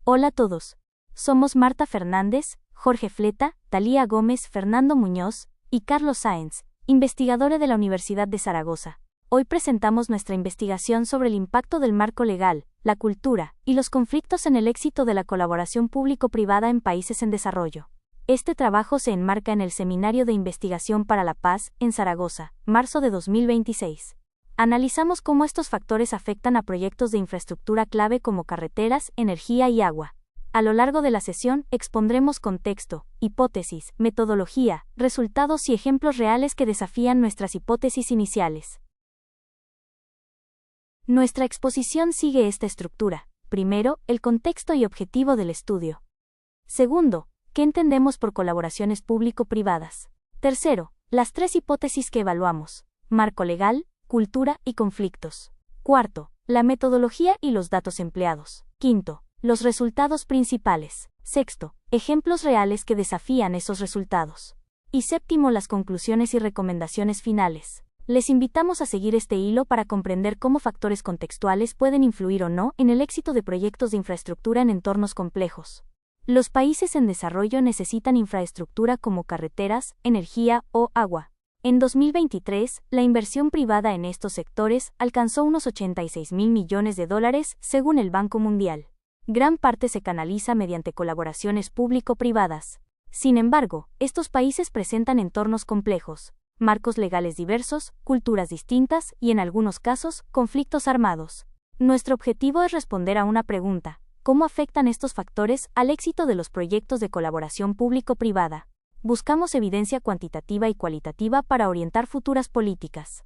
Hola a todos. Somos Marta Fernández, Jorge Fleta, Talía Gómez, Fernando Muñoz y Carlos Sáenz, investigadores de la Universidad de Zaragoza. Hoy presentamos nuestra investigación sobre el impacto del marco legal, la cultura y los conflictos en el éxito de la colaboración público-privada en países en desarrollo. Este trabajo se enmarca en el Seminario de Investigación para la Paz, en Zaragoza, marzo de 2026. Analizamos cómo estos factores afectan a proyectos de infraestructura clave como carreteras, energía y agua. A lo largo de la sesión, expondremos contexto, hipótesis, metodología, resultados y ejemplos reales que desafían nuestras hipótesis iniciales. Nuestra exposición sigue esta estructura. Primero, el contexto y objetivo del estudio. Segundo, ¿qué entendemos por colaboraciones público-privadas? Tercero, las tres hipótesis que evaluamos: marco legal, cultura y conflictos. Cuarto, la metodología y los datos empleados. Quinto, los resultados principales. Sexto, ejemplos reales que desafían esos resultados. Y séptimo, las conclusiones y recomendaciones finales. Les invitamos a seguir este hilo para comprender cómo factores contextuales pueden influir o no en el éxito de proyectos de infraestructura en entornos complejos. Los países en desarrollo necesitan infraestructura como carreteras, energía o agua. En 2023, la inversión privada en estos sectores alcanzó unos $86.000 millones, según el Banco Mundial. Gran parte se canaliza mediante colaboraciones público-privadas. Sin embargo, estos países presentan entornos complejos, marcos legales diversos, culturas distintas y, en algunos casos, conflictos armados. Nuestro objetivo es responder a una pregunta: ¿cómo afectan estos factores al éxito de los proyectos de colaboración público-privada? Buscamos evidencia cuantitativa y cualitativa para orientar futuras políticas.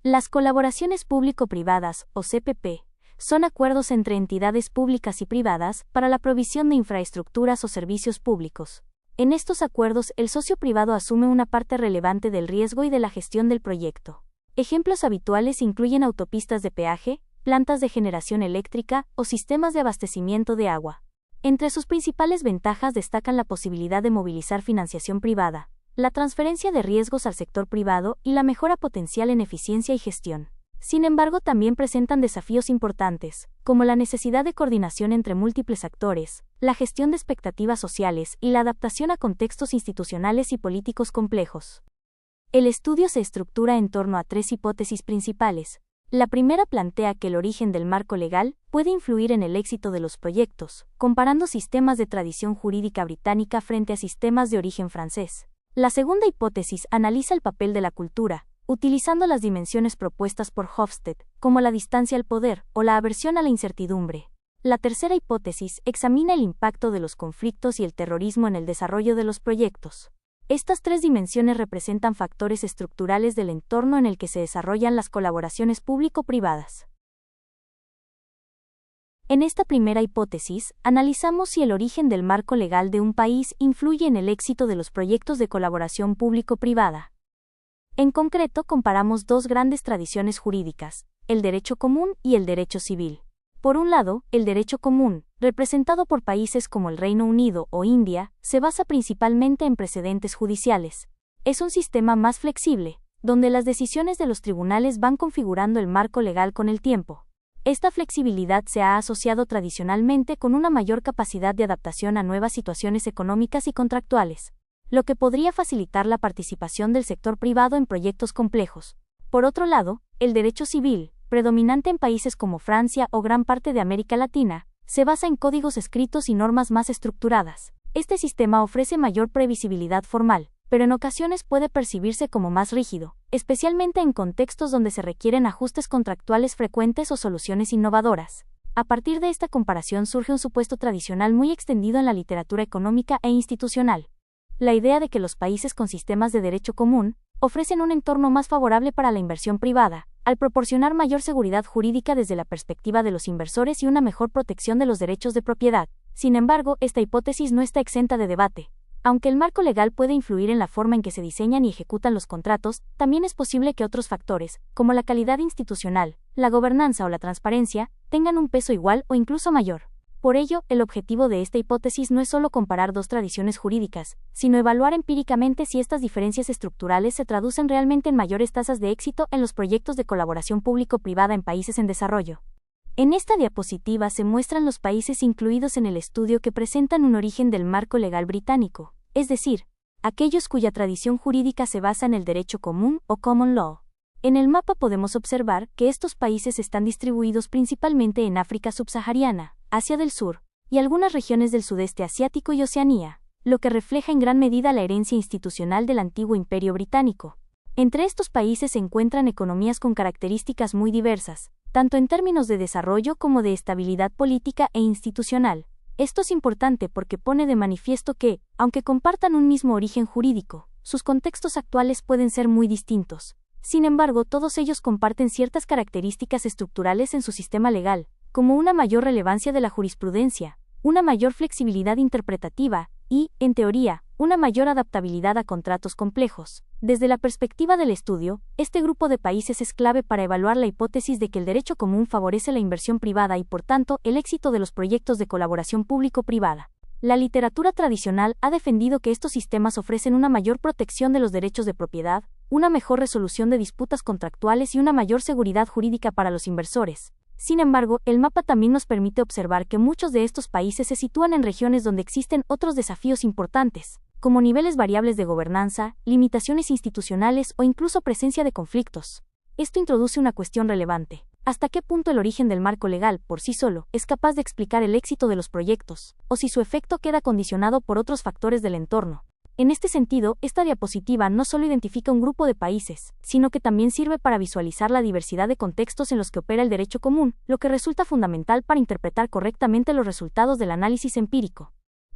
Las colaboraciones público-privadas, o CPP, son acuerdos entre entidades públicas y privadas para la provisión de infraestructuras o servicios públicos. En estos acuerdos, el socio privado asume una parte relevante del riesgo y de la gestión del proyecto. Ejemplos habituales incluyen autopistas de peaje, plantas de generación eléctrica o sistemas de abastecimiento de agua. Entre sus principales ventajas destacan la posibilidad de movilizar financiación privada, la transferencia de riesgos al sector privado y la mejora potencial en eficiencia y gestión. Sin embargo, también presentan desafíos importantes, como la necesidad de coordinación entre múltiples actores, la gestión de expectativas sociales y la adaptación a contextos institucionales y políticos complejos. El estudio se estructura en torno a tres hipótesis principales. La primera plantea que el origen del marco legal puede influir en el éxito de los proyectos, comparando sistemas de tradición jurídica británica frente a sistemas de origen francés. La segunda hipótesis analiza el papel de la cultura, utilizando las dimensiones propuestas por Hofstede, como la distancia al poder o la aversión a la incertidumbre. La tercera hipótesis examina el impacto de los conflictos y el terrorismo en el desarrollo de los proyectos. Estas tres dimensiones representan factores estructurales del entorno en el que se desarrollan las colaboraciones público-privadas. En esta primera hipótesis, analizamos si el origen del marco legal de un país influye en el éxito de los proyectos de colaboración público-privada. En concreto, comparamos dos grandes tradiciones jurídicas, el derecho común y el derecho civil. Por un lado, el derecho común, representado por países como el Reino Unido o India, se basa principalmente en precedentes judiciales. Es un sistema más flexible, donde las decisiones de los tribunales van configurando el marco legal con el tiempo. Esta flexibilidad se ha asociado tradicionalmente con una mayor capacidad de adaptación a nuevas situaciones económicas y contractuales, lo que podría facilitar la participación del sector privado en proyectos complejos. Por otro lado, el derecho civil, predominante en países como Francia o gran parte de América Latina, se basa en códigos escritos y normas más estructuradas. Este sistema ofrece mayor previsibilidad formal, pero en ocasiones puede percibirse como más rígido, especialmente en contextos donde se requieren ajustes contractuales frecuentes o soluciones innovadoras. A partir de esta comparación surge un supuesto tradicional muy extendido en la literatura económica e institucional: la idea de que los países con sistemas de derecho común ofrecen un entorno más favorable para la inversión privada, al proporcionar mayor seguridad jurídica desde la perspectiva de los inversores y una mejor protección de los derechos de propiedad. Sin embargo, esta hipótesis no está exenta de debate. Aunque el marco legal puede influir en la forma en que se diseñan y ejecutan los contratos, también es posible que otros factores, como la calidad institucional, la gobernanza o la transparencia, tengan un peso igual o incluso mayor. Por ello, el objetivo de esta hipótesis no es solo comparar dos tradiciones jurídicas, sino evaluar empíricamente si estas diferencias estructurales se traducen realmente en mayores tasas de éxito en los proyectos de colaboración público-privada en países en desarrollo. En esta diapositiva se muestran los países incluidos en el estudio que presentan un origen del marco legal británico, es decir, aquellos cuya tradición jurídica se basa en el derecho común o common law. En el mapa podemos observar que estos países están distribuidos principalmente en África subsahariana, Asia del Sur, y algunas regiones del sudeste asiático y Oceanía, lo que refleja en gran medida la herencia institucional del antiguo Imperio Británico. Entre estos países se encuentran economías con características muy diversas, tanto en términos de desarrollo como de estabilidad política e institucional. Esto es importante porque pone de manifiesto que, aunque compartan un mismo origen jurídico, sus contextos actuales pueden ser muy distintos. Sin embargo, todos ellos comparten ciertas características estructurales en su sistema legal, como una mayor relevancia de la jurisprudencia, una mayor flexibilidad interpretativa y, en teoría, una mayor adaptabilidad a contratos complejos. Desde la perspectiva del estudio, este grupo de países es clave para evaluar la hipótesis de que el derecho común favorece la inversión privada y, por tanto, el éxito de los proyectos de colaboración público-privada. La literatura tradicional ha defendido que estos sistemas ofrecen una mayor protección de los derechos de propiedad, una mejor resolución de disputas contractuales y una mayor seguridad jurídica para los inversores. Sin embargo, el mapa también nos permite observar que muchos de estos países se sitúan en regiones donde existen otros desafíos importantes, como niveles variables de gobernanza, limitaciones institucionales o incluso presencia de conflictos. Esto introduce una cuestión relevante. ¿Hasta qué punto el origen del marco legal, por sí solo, es capaz de explicar el éxito de los proyectos, o si su efecto queda condicionado por otros factores del entorno? En este sentido, esta diapositiva no solo identifica un grupo de países, sino que también sirve para visualizar la diversidad de contextos en los que opera el derecho común, lo que resulta fundamental para interpretar correctamente los resultados del análisis empírico.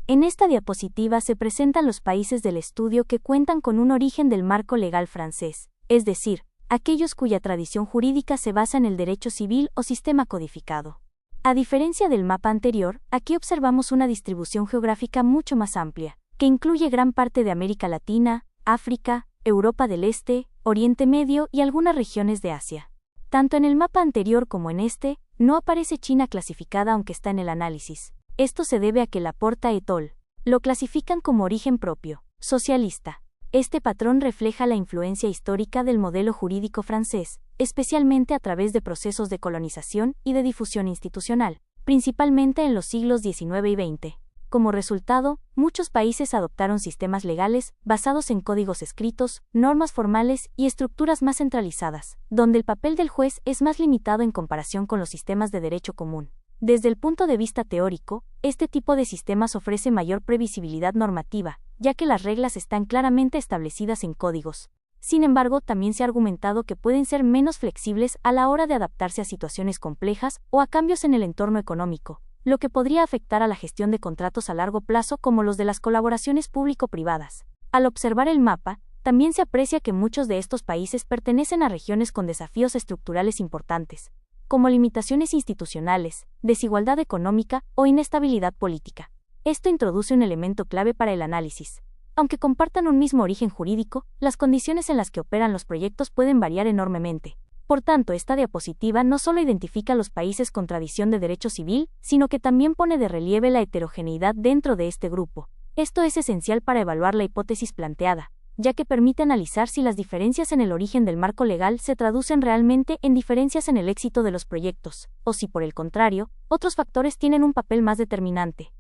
En esta diapositiva se presentan los países del estudio que cuentan con un origen del marco legal francés, es decir, aquellos cuya tradición jurídica se basa en el derecho civil o sistema codificado. A diferencia del mapa anterior, aquí observamos una distribución geográfica mucho más amplia, que incluye gran parte de América Latina, África, Europa del Este, Oriente Medio y algunas regiones de Asia. Tanto en el mapa anterior como en este, no aparece China clasificada aunque está en el análisis. Esto se debe a que Laporta et al. Lo clasifican como origen propio, socialista. Este patrón refleja la influencia histórica del modelo jurídico francés, especialmente a través de procesos de colonización y de difusión institucional, principalmente en los siglos XIX y XX. Como resultado, muchos países adoptaron sistemas legales basados en códigos escritos, normas formales y estructuras más centralizadas, donde el papel del juez es más limitado en comparación con los sistemas de derecho común. Desde el punto de vista teórico, este tipo de sistemas ofrece mayor previsibilidad normativa, ya que las reglas están claramente establecidas en códigos. Sin embargo, también se ha argumentado que pueden ser menos flexibles a la hora de adaptarse a situaciones complejas o a cambios en el entorno económico, lo que podría afectar a la gestión de contratos a largo plazo como los de las colaboraciones público-privadas. Al observar el mapa, también se aprecia que muchos de estos países pertenecen a regiones con desafíos estructurales importantes, como limitaciones institucionales, desigualdad económica o inestabilidad política. Esto introduce un elemento clave para el análisis. Aunque compartan un mismo origen jurídico, las condiciones en las que operan los proyectos pueden variar enormemente. Por tanto, esta diapositiva no solo identifica los países con tradición de derecho civil, sino que también pone de relieve la heterogeneidad dentro de este grupo. Esto es esencial para evaluar la hipótesis planteada, ya que permite analizar si las diferencias en el origen del marco legal se traducen realmente en diferencias en el éxito de los proyectos, o si por el contrario, otros factores tienen un papel más determinante.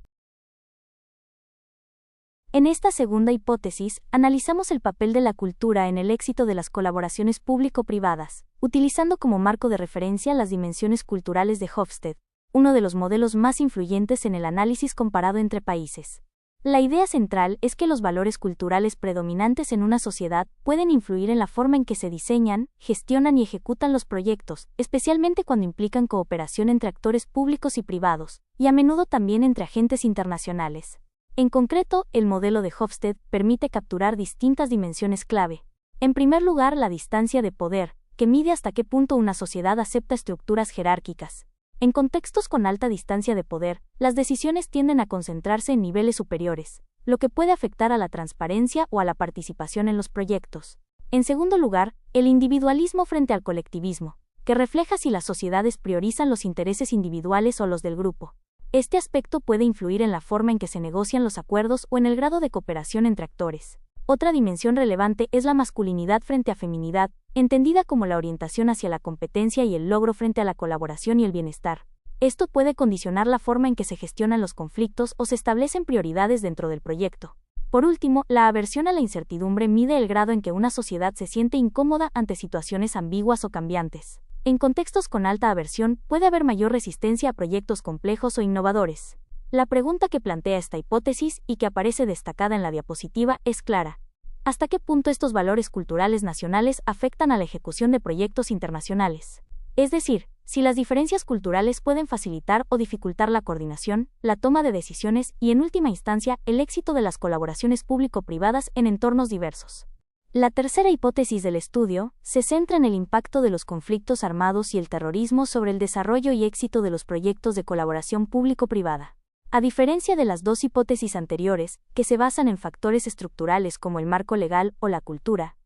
En esta segunda hipótesis, analizamos el papel de la cultura en el éxito de las colaboraciones público-privadas, utilizando como marco de referencia las dimensiones culturales de Hofstede, uno de los modelos más influyentes en el análisis comparado entre países. La idea central es que los valores culturales predominantes en una sociedad pueden influir en la forma en que se diseñan, gestionan y ejecutan los proyectos, especialmente cuando implican cooperación entre actores públicos y privados, y a menudo también entre agentes internacionales. En concreto, el modelo de Hofstede permite capturar distintas dimensiones clave. En primer lugar, la distancia de poder, que mide hasta qué punto una sociedad acepta estructuras jerárquicas. En contextos con alta distancia de poder, las decisiones tienden a concentrarse en niveles superiores, lo que puede afectar a la transparencia o a la participación en los proyectos. En segundo lugar, el individualismo frente al colectivismo, que refleja si las sociedades priorizan los intereses individuales o los del grupo. Este aspecto puede influir en la forma en que se negocian los acuerdos o en el grado de cooperación entre actores. Otra dimensión relevante es la masculinidad frente a feminidad, entendida como la orientación hacia la competencia y el logro frente a la colaboración y el bienestar. Esto puede condicionar la forma en que se gestionan los conflictos o se establecen prioridades dentro del proyecto. Por último, la aversión a la incertidumbre mide el grado en que una sociedad se siente incómoda ante situaciones ambiguas o cambiantes. En contextos con alta aversión, puede haber mayor resistencia a proyectos complejos o innovadores. La pregunta que plantea esta hipótesis y que aparece destacada en la diapositiva es clara. ¿Hasta qué punto estos valores culturales nacionales afectan a la ejecución de proyectos internacionales? Es decir, si las diferencias culturales pueden facilitar o dificultar la coordinación, la toma de decisiones y, en última instancia, el éxito de las colaboraciones público-privadas en entornos diversos. La tercera hipótesis del estudio se centra en el impacto de los conflictos armados y el terrorismo sobre el desarrollo y éxito de los proyectos de colaboración público-privada. A diferencia de las dos hipótesis anteriores, que se basan en factores estructurales como el marco legal o la cultura,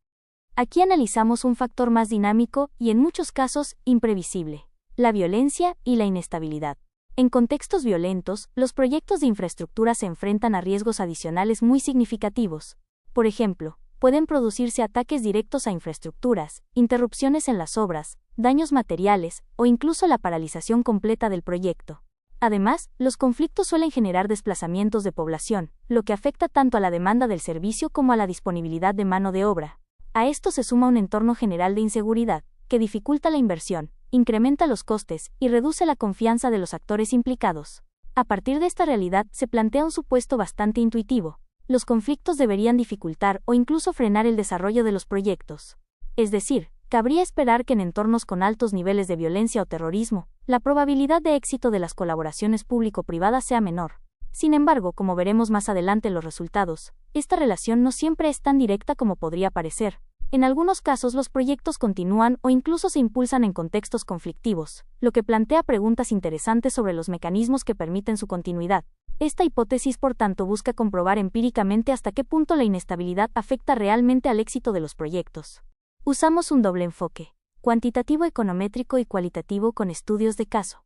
aquí analizamos un factor más dinámico y, en muchos casos, imprevisible: la violencia y la inestabilidad. En contextos violentos, los proyectos de infraestructura se enfrentan a riesgos adicionales muy significativos. Por ejemplo, pueden producirse ataques directos a infraestructuras, interrupciones en las obras, daños materiales o incluso la paralización completa del proyecto. Además, los conflictos suelen generar desplazamientos de población, lo que afecta tanto a la demanda del servicio como a la disponibilidad de mano de obra. A esto se suma un entorno general de inseguridad, que dificulta la inversión, incrementa los costes y reduce la confianza de los actores implicados. A partir de esta realidad se plantea un supuesto bastante intuitivo: los conflictos deberían dificultar o incluso frenar el desarrollo de los proyectos. Es decir, cabría esperar que en entornos con altos niveles de violencia o terrorismo, la probabilidad de éxito de las colaboraciones público-privadas sea menor. Sin embargo, como veremos más adelante en los resultados, esta relación no siempre es tan directa como podría parecer. En algunos casos los proyectos continúan o incluso se impulsan en contextos conflictivos, lo que plantea preguntas interesantes sobre los mecanismos que permiten su continuidad. Esta hipótesis, por tanto, busca comprobar empíricamente hasta qué punto la inestabilidad afecta realmente al éxito de los proyectos. Usamos un doble enfoque: cuantitativo econométrico y cualitativo con estudios de caso.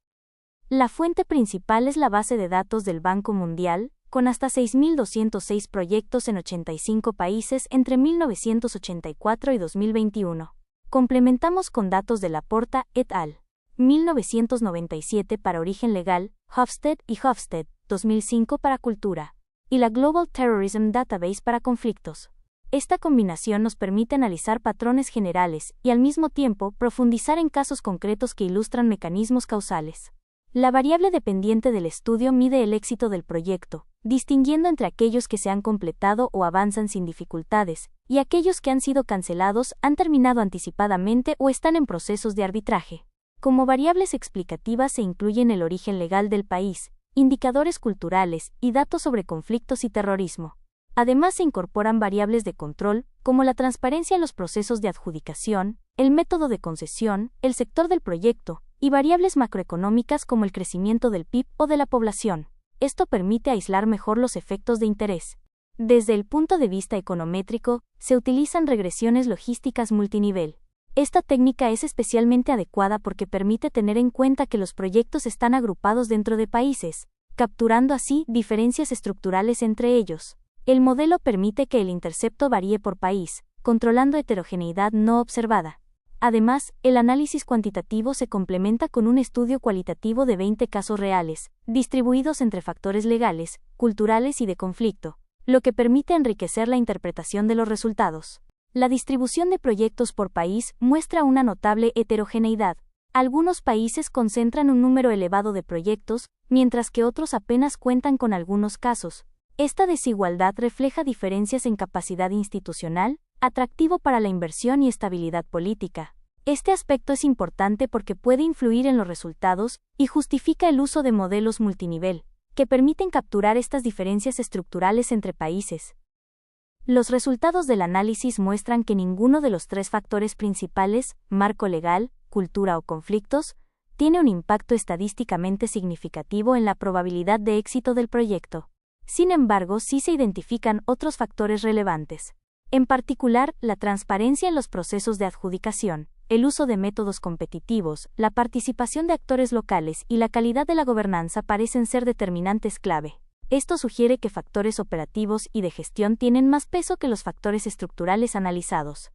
La fuente principal es la base de datos del Banco Mundial, con hasta 6.206 proyectos en 85 países entre 1984 y 2021. Complementamos con datos de Laporta et al. 1997 para Origen Legal, Hofstede y Hofstede, 2005 para Cultura, y la Global Terrorism Database para conflictos. Esta combinación nos permite analizar patrones generales y, al mismo tiempo, profundizar en casos concretos que ilustran mecanismos causales. La variable dependiente del estudio mide el éxito del proyecto, distinguiendo entre aquellos que se han completado o avanzan sin dificultades, y aquellos que han sido cancelados, han terminado anticipadamente o están en procesos de arbitraje. Como variables explicativas se incluyen el origen legal del país, indicadores culturales y datos sobre conflictos y terrorismo. Además se incorporan variables de control, como la transparencia en los procesos de adjudicación, el método de concesión, el sector del proyecto, y variables macroeconómicas como el crecimiento del PIB o de la población. Esto permite aislar mejor los efectos de interés. Desde el punto de vista econométrico, se utilizan regresiones logísticas multinivel. Esta técnica es especialmente adecuada porque permite tener en cuenta que los proyectos están agrupados dentro de países, capturando así diferencias estructurales entre ellos. El modelo permite que el intercepto varíe por país, controlando heterogeneidad no observada. Además, el análisis cuantitativo se complementa con un estudio cualitativo de 20 casos reales, distribuidos entre factores legales, culturales y de conflicto, lo que permite enriquecer la interpretación de los resultados. La distribución de proyectos por país muestra una notable heterogeneidad. Algunos países concentran un número elevado de proyectos, mientras que otros apenas cuentan con algunos casos. Esta desigualdad refleja diferencias en capacidad institucional, atractivo para la inversión y estabilidad política. Este aspecto es importante porque puede influir en los resultados y justifica el uso de modelos multinivel, que permiten capturar estas diferencias estructurales entre países. Los resultados del análisis muestran que ninguno de los tres factores principales, marco legal, cultura o conflictos, tiene un impacto estadísticamente significativo en la probabilidad de éxito del proyecto. Sin embargo, sí se identifican otros factores relevantes. En particular, la transparencia en los procesos de adjudicación, el uso de métodos competitivos, la participación de actores locales y la calidad de la gobernanza parecen ser determinantes clave. Esto sugiere que factores operativos y de gestión tienen más peso que los factores estructurales analizados.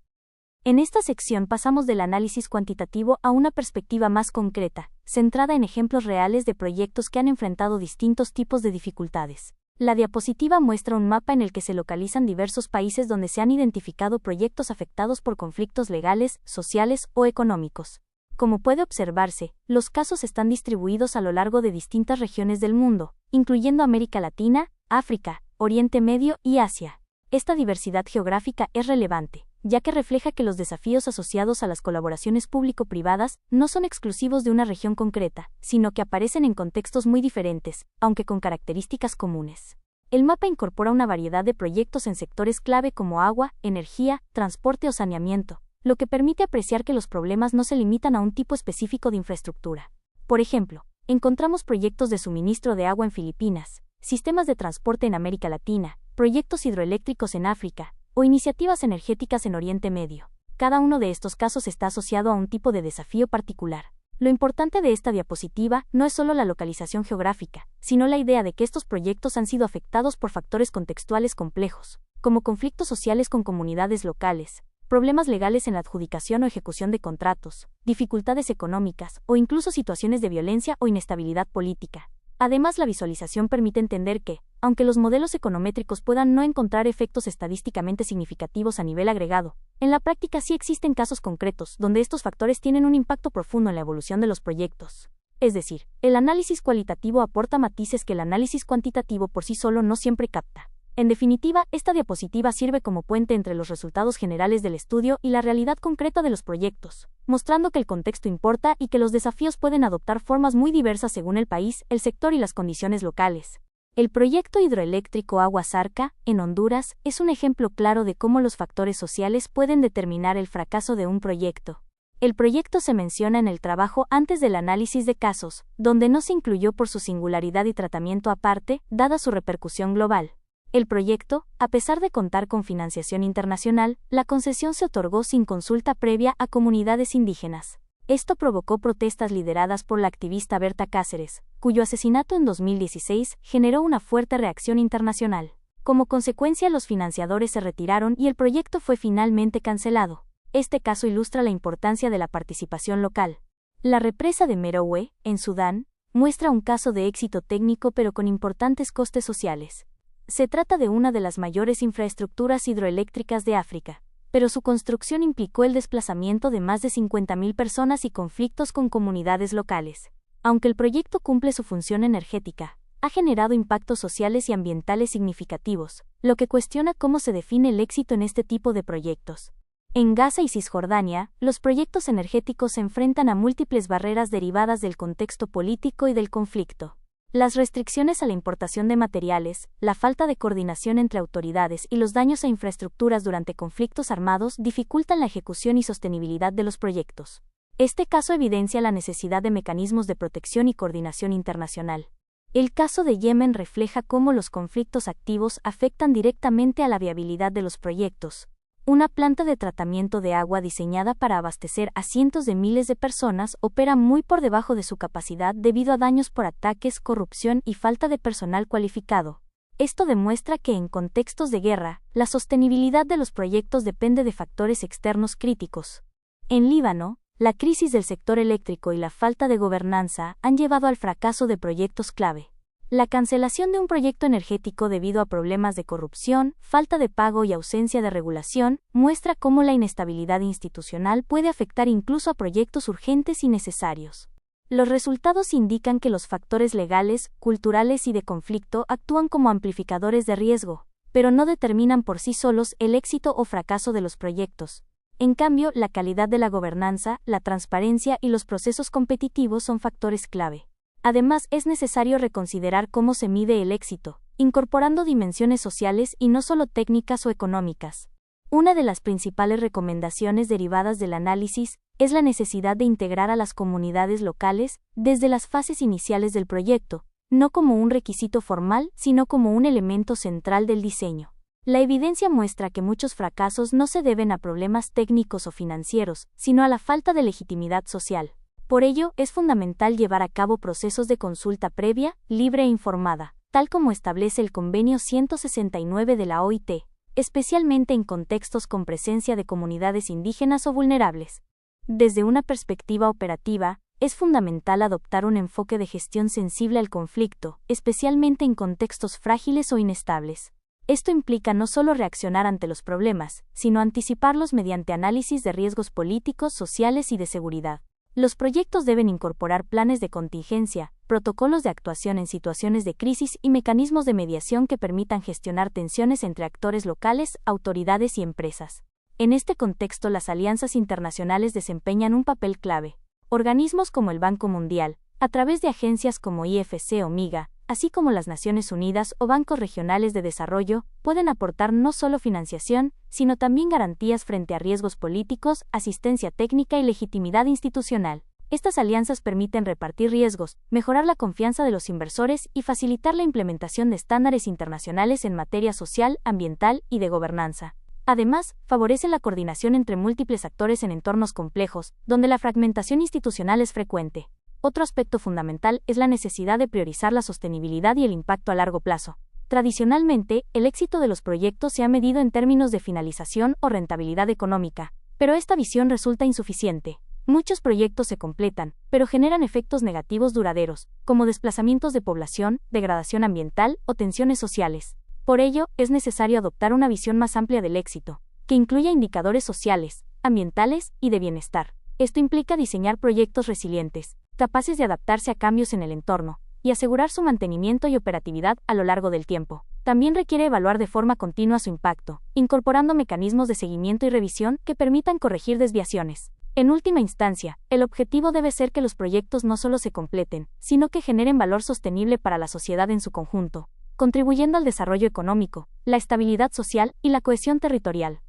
En esta sección pasamos del análisis cuantitativo a una perspectiva más concreta, centrada en ejemplos reales de proyectos que han enfrentado distintos tipos de dificultades. La diapositiva muestra un mapa en el que se localizan diversos países donde se han identificado proyectos afectados por conflictos legales, sociales o económicos. Como puede observarse, los casos están distribuidos a lo largo de distintas regiones del mundo, incluyendo América Latina, África, Oriente Medio y Asia. Esta diversidad geográfica es relevante, ya que refleja que los desafíos asociados a las colaboraciones público-privadas no son exclusivos de una región concreta, sino que aparecen en contextos muy diferentes, aunque con características comunes. El mapa incorpora una variedad de proyectos en sectores clave como agua, energía, transporte o saneamiento, lo que permite apreciar que los problemas no se limitan a un tipo específico de infraestructura. Por ejemplo, encontramos proyectos de suministro de agua en Filipinas, sistemas de transporte en América Latina, proyectos hidroeléctricos en África, o iniciativas energéticas en Oriente Medio. Cada uno de estos casos está asociado a un tipo de desafío particular. Lo importante de esta diapositiva no es solo la localización geográfica, sino la idea de que estos proyectos han sido afectados por factores contextuales complejos, como conflictos sociales con comunidades locales, problemas legales en la adjudicación o ejecución de contratos, dificultades económicas o incluso situaciones de violencia o inestabilidad política. Además, la visualización permite entender que, aunque los modelos econométricos puedan no encontrar efectos estadísticamente significativos a nivel agregado, en la práctica sí existen casos concretos donde estos factores tienen un impacto profundo en la evolución de los proyectos. Es decir, el análisis cualitativo aporta matices que el análisis cuantitativo por sí solo no siempre capta. En definitiva, esta diapositiva sirve como puente entre los resultados generales del estudio y la realidad concreta de los proyectos, mostrando que el contexto importa y que los desafíos pueden adoptar formas muy diversas según el país, el sector y las condiciones locales. El proyecto hidroeléctrico Agua Zarca, en Honduras, es un ejemplo claro de cómo los factores sociales pueden determinar el fracaso de un proyecto. El proyecto se menciona en el trabajo antes del análisis de casos, donde no se incluyó por su singularidad y tratamiento aparte, dada su repercusión global. El proyecto, a pesar de contar con financiación internacional, la concesión se otorgó sin consulta previa a comunidades indígenas. Esto provocó protestas lideradas por la activista Berta Cáceres, cuyo asesinato en 2016 generó una fuerte reacción internacional. Como consecuencia, los financiadores se retiraron y el proyecto fue finalmente cancelado. Este caso ilustra la importancia de la participación local. La represa de Merowe, en Sudán, muestra un caso de éxito técnico pero con importantes costes sociales. Se trata de una de las mayores infraestructuras hidroeléctricas de África, pero su construcción implicó el desplazamiento de más de 50.000 personas y conflictos con comunidades locales. Aunque el proyecto cumple su función energética, ha generado impactos sociales y ambientales significativos, lo que cuestiona cómo se define el éxito en este tipo de proyectos. En Gaza y Cisjordania, los proyectos energéticos se enfrentan a múltiples barreras derivadas del contexto político y del conflicto. Las restricciones a la importación de materiales, la falta de coordinación entre autoridades y los daños a infraestructuras durante conflictos armados dificultan la ejecución y sostenibilidad de los proyectos. Este caso evidencia la necesidad de mecanismos de protección y coordinación internacional. El caso de Yemen refleja cómo los conflictos activos afectan directamente a la viabilidad de los proyectos. Una planta de tratamiento de agua diseñada para abastecer a cientos de miles de personas opera muy por debajo de su capacidad debido a daños por ataques, corrupción y falta de personal cualificado. Esto demuestra que en contextos de guerra, la sostenibilidad de los proyectos depende de factores externos críticos. En Líbano, la crisis del sector eléctrico y la falta de gobernanza han llevado al fracaso de proyectos clave. La cancelación de un proyecto energético debido a problemas de corrupción, falta de pago y ausencia de regulación, muestra cómo la inestabilidad institucional puede afectar incluso a proyectos urgentes y necesarios. Los resultados indican que los factores legales, culturales y de conflicto actúan como amplificadores de riesgo, pero no determinan por sí solos el éxito o fracaso de los proyectos. En cambio, la calidad de la gobernanza, la transparencia y los procesos competitivos son factores clave. Además, es necesario reconsiderar cómo se mide el éxito, incorporando dimensiones sociales y no solo técnicas o económicas. Una de las principales recomendaciones derivadas del análisis es la necesidad de integrar a las comunidades locales desde las fases iniciales del proyecto, no como un requisito formal, sino como un elemento central del diseño. La evidencia muestra que muchos fracasos no se deben a problemas técnicos o financieros, sino a la falta de legitimidad social. Por ello, es fundamental llevar a cabo procesos de consulta previa, libre e informada, tal como establece el Convenio 169 de la OIT. especialmente en contextos con presencia de comunidades indígenas o vulnerables. Desde una perspectiva operativa, es fundamental adoptar un enfoque de gestión sensible al conflicto, especialmente en contextos frágiles o inestables. Esto implica no solo reaccionar ante los problemas, sino anticiparlos mediante análisis de riesgos políticos, sociales y de seguridad. Los proyectos deben incorporar planes de contingencia, protocolos de actuación en situaciones de crisis y mecanismos de mediación que permitan gestionar tensiones entre actores locales, autoridades y empresas. En este contexto, las alianzas internacionales desempeñan un papel clave. Organismos como el Banco Mundial, a través de agencias como IFC o MIGA, así como las Naciones Unidas o bancos regionales de desarrollo, pueden aportar no solo financiación, sino también garantías frente a riesgos políticos, asistencia técnica y legitimidad institucional. Estas alianzas permiten repartir riesgos, mejorar la confianza de los inversores y facilitar la implementación de estándares internacionales en materia social, ambiental y de gobernanza. Además, favorecen la coordinación entre múltiples actores en entornos complejos, donde la fragmentación institucional es frecuente. Otro aspecto fundamental es la necesidad de priorizar la sostenibilidad y el impacto a largo plazo. Tradicionalmente, el éxito de los proyectos se ha medido en términos de finalización o rentabilidad económica, pero esta visión resulta insuficiente. Muchos proyectos se completan, pero generan efectos negativos duraderos, como desplazamientos de población, degradación ambiental o tensiones sociales. Por ello, es necesario adoptar una visión más amplia del éxito, que incluya indicadores sociales, ambientales y de bienestar. Esto implica diseñar proyectos resilientes, capaces de adaptarse a cambios en el entorno, y asegurar su mantenimiento y operatividad a lo largo del tiempo. También requiere evaluar de forma continua su impacto, incorporando mecanismos de seguimiento y revisión que permitan corregir desviaciones. En última instancia, el objetivo debe ser que los proyectos no solo se completen, sino que generen valor sostenible para la sociedad en su conjunto, contribuyendo al desarrollo económico, la estabilidad social y la cohesión territorial.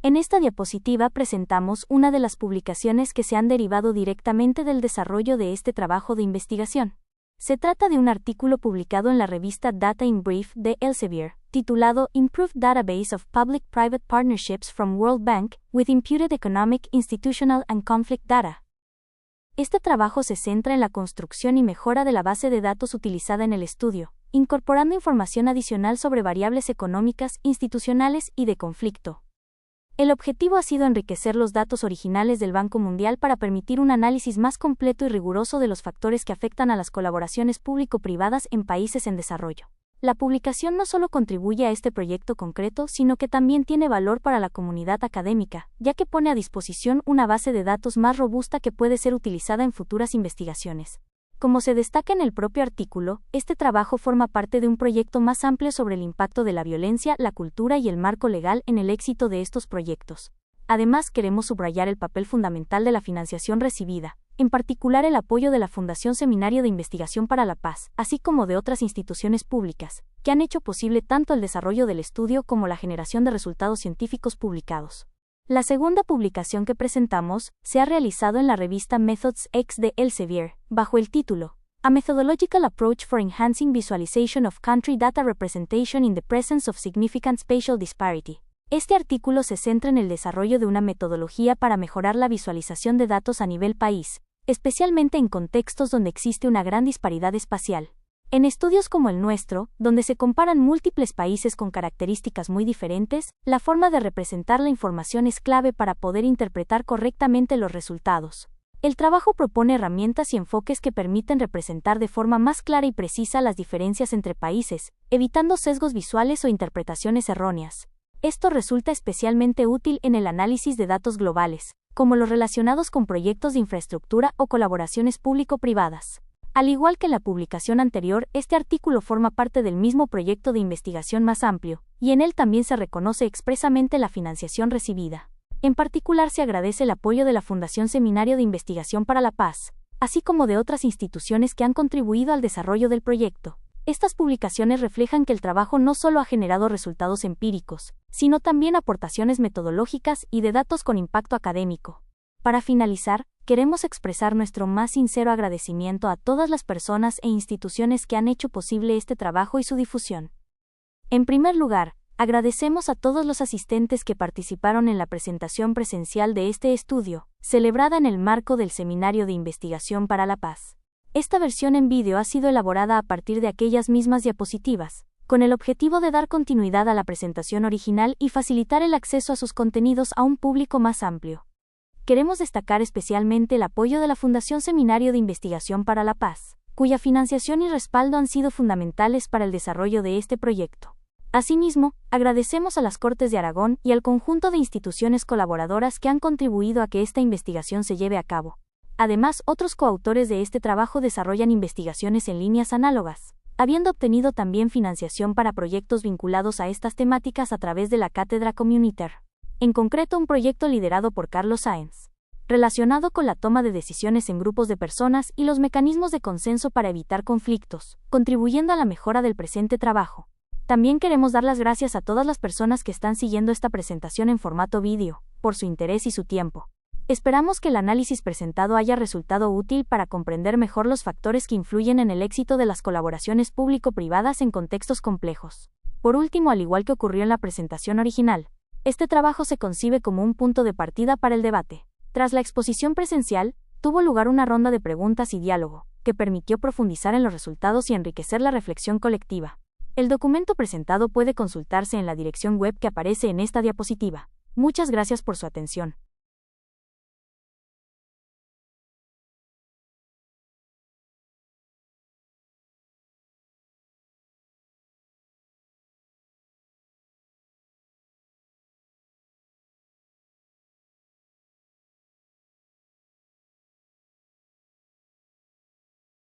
En esta diapositiva presentamos una de las publicaciones que se han derivado directamente del desarrollo de este trabajo de investigación. Se trata de un artículo publicado en la revista Data in Brief de Elsevier, titulado Improved Database of Public-Private Partnerships from World Bank, with Imputed Economic, Institutional and Conflict Data. Este trabajo se centra en la construcción y mejora de la base de datos utilizada en el estudio, incorporando información adicional sobre variables económicas, institucionales y de conflicto. El objetivo ha sido enriquecer los datos originales del Banco Mundial para permitir un análisis más completo y riguroso de los factores que afectan a las colaboraciones público-privadas en países en desarrollo. La publicación no solo contribuye a este proyecto concreto, sino que también tiene valor para la comunidad académica, ya que pone a disposición una base de datos más robusta que puede ser utilizada en futuras investigaciones. Como se destaca en el propio artículo, este trabajo forma parte de un proyecto más amplio sobre el impacto de la violencia, la cultura y el marco legal en el éxito de estos proyectos. Además, queremos subrayar el papel fundamental de la financiación recibida, en particular el apoyo de la Fundación Seminario de Investigación para la Paz, así como de otras instituciones públicas, que han hecho posible tanto el desarrollo del estudio como la generación de resultados científicos publicados. La segunda publicación que presentamos se ha realizado en la revista Methods X de Elsevier, bajo el título A Methodological Approach for Enhancing Visualization of Country Data Representation in the Presence of Significant Spatial Disparity. Este artículo se centra en el desarrollo de una metodología para mejorar la visualización de datos a nivel país, especialmente en contextos donde existe una gran disparidad espacial. En estudios como el nuestro, donde se comparan múltiples países con características muy diferentes, la forma de representar la información es clave para poder interpretar correctamente los resultados. El trabajo propone herramientas y enfoques que permiten representar de forma más clara y precisa las diferencias entre países, evitando sesgos visuales o interpretaciones erróneas. Esto resulta especialmente útil en el análisis de datos globales, como los relacionados con proyectos de infraestructura o colaboraciones público-privadas. Al igual que la publicación anterior, este artículo forma parte del mismo proyecto de investigación más amplio, y en él también se reconoce expresamente la financiación recibida. En particular, se agradece el apoyo de la Fundación Seminario de Investigación para la Paz, así como de otras instituciones que han contribuido al desarrollo del proyecto. Estas publicaciones reflejan que el trabajo no solo ha generado resultados empíricos, sino también aportaciones metodológicas y de datos con impacto académico. Para finalizar, queremos expresar nuestro más sincero agradecimiento a todas las personas e instituciones que han hecho posible este trabajo y su difusión. En primer lugar, agradecemos a todos los asistentes que participaron en la presentación presencial de este estudio, celebrada en el marco del Seminario de Investigación para la Paz. Esta versión en vídeo ha sido elaborada a partir de aquellas mismas diapositivas, con el objetivo de dar continuidad a la presentación original y facilitar el acceso a sus contenidos a un público más amplio. Queremos destacar especialmente el apoyo de la Fundación Seminario de Investigación para la Paz, cuya financiación y respaldo han sido fundamentales para el desarrollo de este proyecto. Asimismo, agradecemos a las Cortes de Aragón y al conjunto de instituciones colaboradoras que han contribuido a que esta investigación se lleve a cabo. Además, otros coautores de este trabajo desarrollan investigaciones en líneas análogas, habiendo obtenido también financiación para proyectos vinculados a estas temáticas a través de la Cátedra Communiter. En concreto, un proyecto liderado por Carlos Sáenz, relacionado con la toma de decisiones en grupos de personas y los mecanismos de consenso para evitar conflictos, contribuyendo a la mejora del presente trabajo. También queremos dar las gracias a todas las personas que están siguiendo esta presentación en formato vídeo, por su interés y su tiempo. Esperamos que el análisis presentado haya resultado útil para comprender mejor los factores que influyen en el éxito de las colaboraciones público-privadas en contextos complejos. Por último, al igual que ocurrió en la presentación original, este trabajo se concibe como un punto de partida para el debate. Tras la exposición presencial, tuvo lugar una ronda de preguntas y diálogo, que permitió profundizar en los resultados y enriquecer la reflexión colectiva. El documento presentado puede consultarse en la dirección web que aparece en esta diapositiva. Muchas gracias por su atención.